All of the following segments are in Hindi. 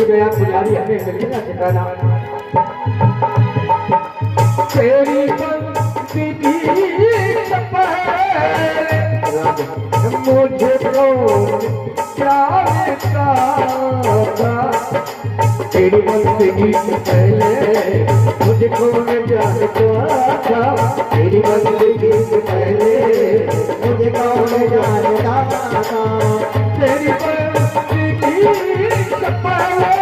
गया पुजारी हमें मिलेगा ठिकाना। तेरी बंदी की मुझे तो क्या था, तेरी बंदगी से पहले मुझको न जानता था, तेरी बंदगी से पहले मुझे कौन जानता था, तेरी बंदगी से पहले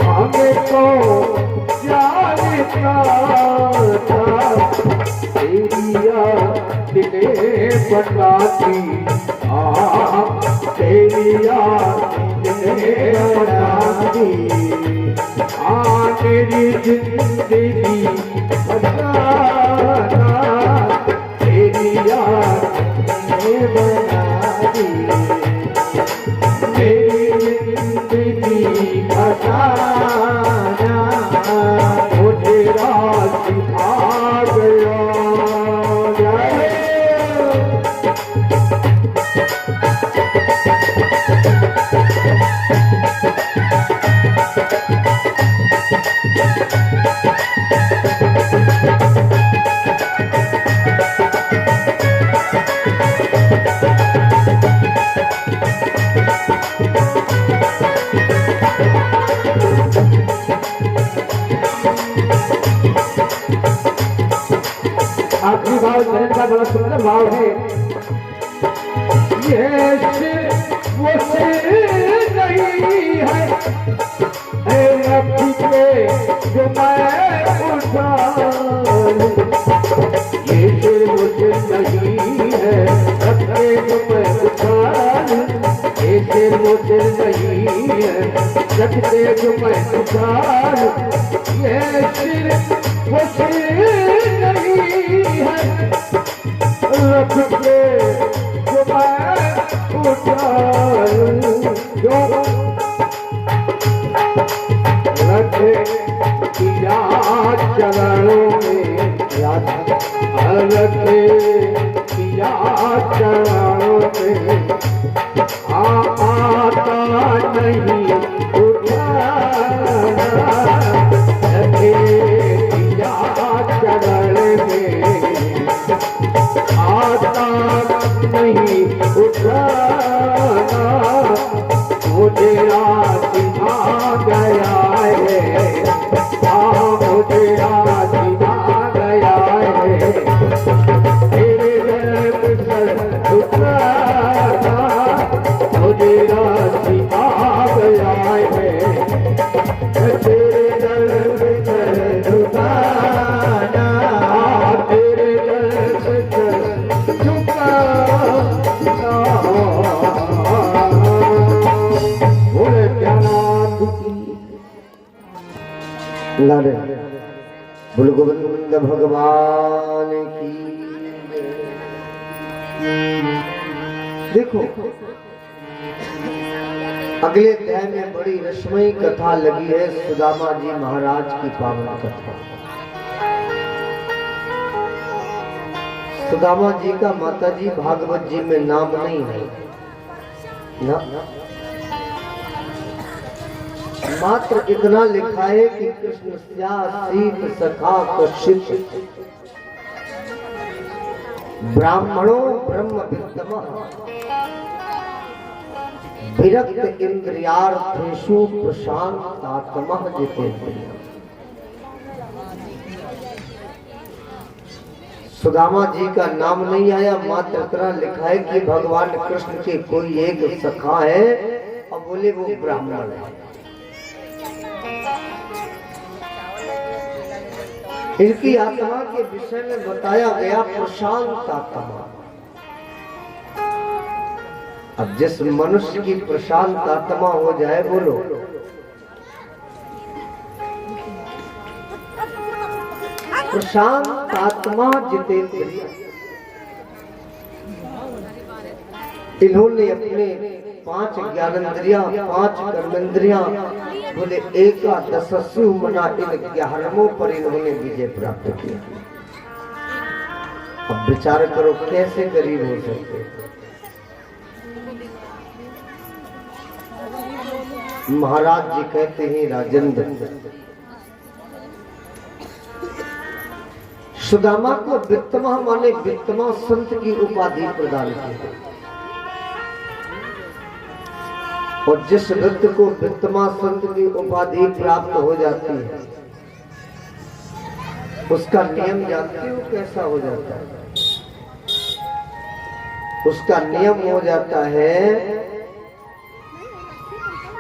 हमें तो जानता था, तेरी याद दिले बनाती, तेरी याद दिले बनाती, मेरी जिंदगी बनाना, तेरी याद दिले बनाती, मेरी जिंदगी बनाना, मुझे रात आ गया। आखिरी भाव चरण का बड़ा सुंदर भाव है। ये वो सिर नहीं है नबी के जो मैं उठाऊं, ये सिर वो सिर नहीं है नबी जो मैं उठाऊं, ये सिर वो सिर नहीं है नबी जो मैं उठाऊं, ये सिर वो सिर नहीं है रख के जो मैं उठाऊं, जो रखे किया चरणों में रखे किया चरणों में आता नहीं उठाना, रखे किया चरण में आता नहीं उठाना, मुझे रात आ गया है, मुझे रात आ गया है, तेरे दर्द सर झुकाना, मुझे रात आ गया है, तेरे दर्द सर झुकाना, तेरे दर्द सर झुकाना। बोले ज्ञानानंद की नारे, बोल गोविंद भगवान की। देखो अगले अध्याय में बड़ी रसमयी कथा लगी है, सुदामा जी महाराज की पावन कथा। सुदामा जी का माता जी भागवत जी में नाम नहीं है ना, मात्र इतना लिखा है कि कृष्ण सीत सखा कश्यप ब्राह्मणों ब्रह्म विद्तमः विरक्त इंद्रियार्थेषु प्रशांतात्मः जितेन्द्रियः। सुदामा जी का नाम नहीं आया, मात्र इतना लिखा है कि भगवान कृष्ण के कोई एक सखा है और बोले वो ब्राह्मण है। इनकी आत्मा के विषय में बताया गया प्रशांत आत्मा। अब जिस मनुष्य की प्रशांत आत्मा हो जाए, बोलो प्रशांत आत्मा जितेंद्रिय। इन्होंने अपने 5 ज्ञानेंद्रियां 5 कर्मेंद्रियां बोले एकादशसु मना इन 11वें पर इन्होंने विजय प्राप्त किया। अब विचार करो कैसे गरीब हो सकते। महाराज जी कहते हैं राजेंद्र, सुदामा को वित्तमा माने वित्तमा संत की उपाधि प्रदान की, और जिस व्यक्ति को वित्तमा संत की उपाधि प्राप्त हो जाती है उसका नियम जानते हो कैसा हो जाता है? उसका नियम हो जाता है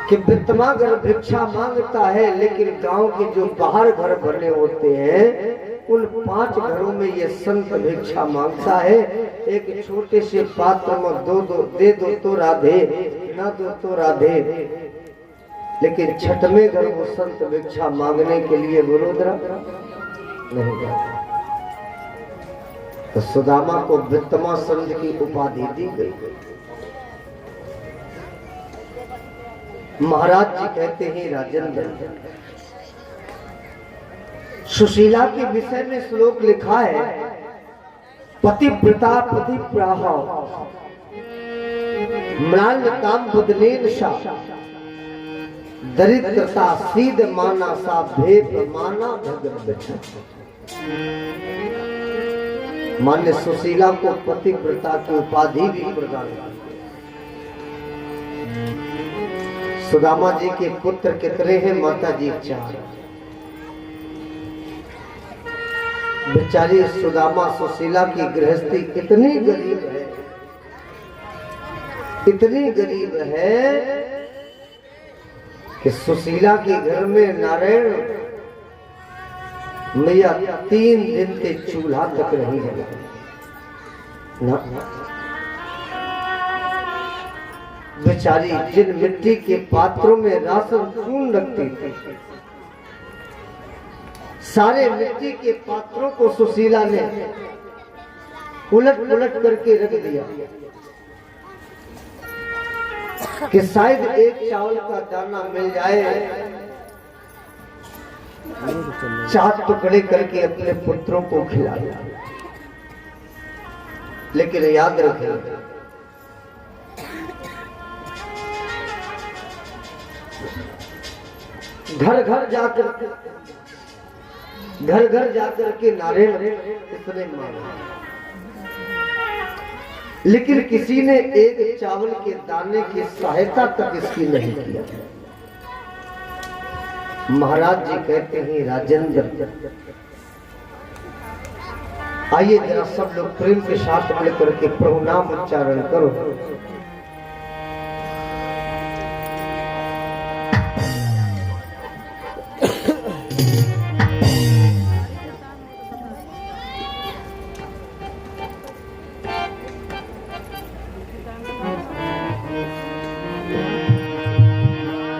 कि वित्तमा अगर भिक्षा मांगता है, लेकिन गांव के जो बाहर घर बने होते हैं उन 5 घरों में ये संत भिक्षा मांगता है। एक छोटे से पात्र में दे दो तो राधे, ना दो तो राधे, लेकिन छठवें घर वो संत भिक्षा मांगने के लिए वडोदरा नहीं जाता। तो सुदामा को वित्तमा संत की उपाधि दी गई। महाराज जी कहते हैं राजेंद्र, सुशीला के विषय में श्लोक लिखा है, पतिव्रता पतिप्राह म्लानताम बुदलेन सा दरिद्रता सीध माना सा भेद माना भगत। मान्य सुशीला को पतिव्रता की उपाधि भी प्रदान की। सुदामा जी के पुत्र कितने हैं? माता जी 4। बेचारी सुदामा सुशीला की गृहस्थी इतनी गरीब है, इतनी गरीब है कि सुशीला के घर में नारायण मैया 3 दिन के चूल्हा तक नहीं जला ना। बेचारी जिन मिट्टी के पात्रों में राशन खून रखती थी, सारे मिट्टी के पात्रों को सुशीला ने उलट पुलट करके रख दिया कि शायद एक चावल का दाना मिल जाए, 4 टुकड़े करके अपने पुत्रों को खिलाया। लेकिन याद रखें, घर घर जाकर के नारियल इतने मांगे, लेकिन किसी ने एक चावल के दाने की सहायता तक इसकी नहीं किया। महाराज जी कहते हैं राजेंद्र, आइए जरा सब लोग प्रेम के साथ मिलकर के प्रभु नाम उच्चारण करो।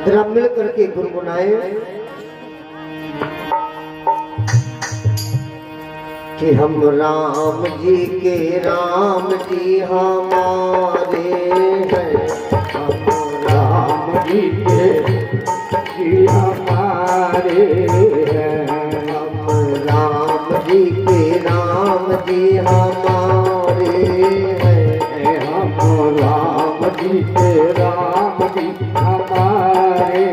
जरा मिल करके गुनगुनाए कि हम राम जी के राम जी हमारे हैं, हम राम जी के जी हमारे हैं, हम राम जी के राम जी हमारे हैं, हम राम जी के राम जी हमारे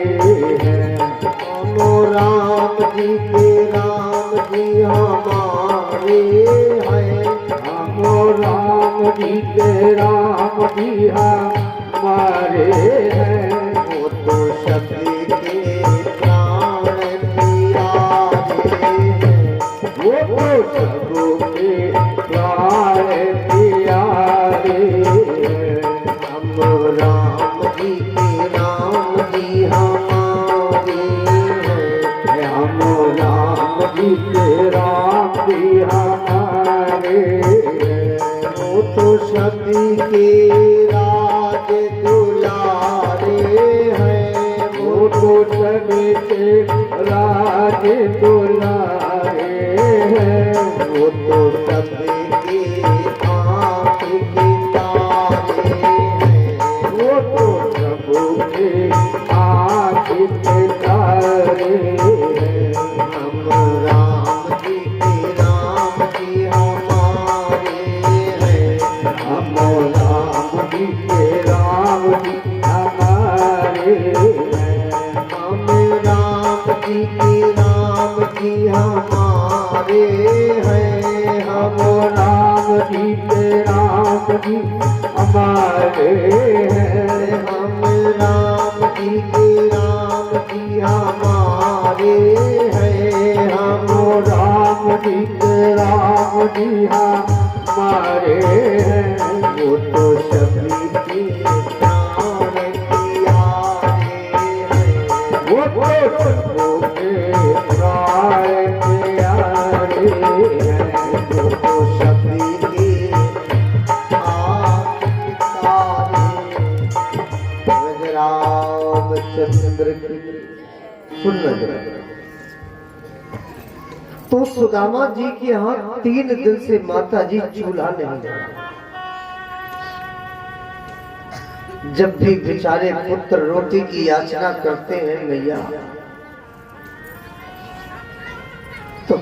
हैं, हम राम जी के राम जी हमारे हैं, हम राम जी के राम जी हमारे हैं। वो तो सभी के प्राण प्यारे हैं, वो तो सबके प्राण प्यारे हैं, हम राम जी के राम जी हमारे हैं, हम राम जी के राम जी हमारे हैं। वो तो सभी के राज दुलारे हैं, वो तो सभी के राज दुलारे हैं, वो तो सभी के आँख के तारे हैं, वो तो सबके आँख के तारे हैं, हम राम जी के राम जी हमारे हैं, हम राम जी के राम जी हमारे हैं। हम राम जी के राम जी हमारे हैं, हम राम जी के राम जी हमारे हैं, हम राम जी के राम जी हमारे हैं। वो तो सभी के प्राण प्यारे हैं, वो तो सबों के प्राण प्यारे हैं, वो तो सभी के आशिक तारे। रामचंद्र की सुन जरा। तो सुदामा जी के यहाँ 3 दिन से माता जी चूल्हा नहीं जला। जब भी बेचारे पुत्र रोटी की याचना करते हैं मैया, तो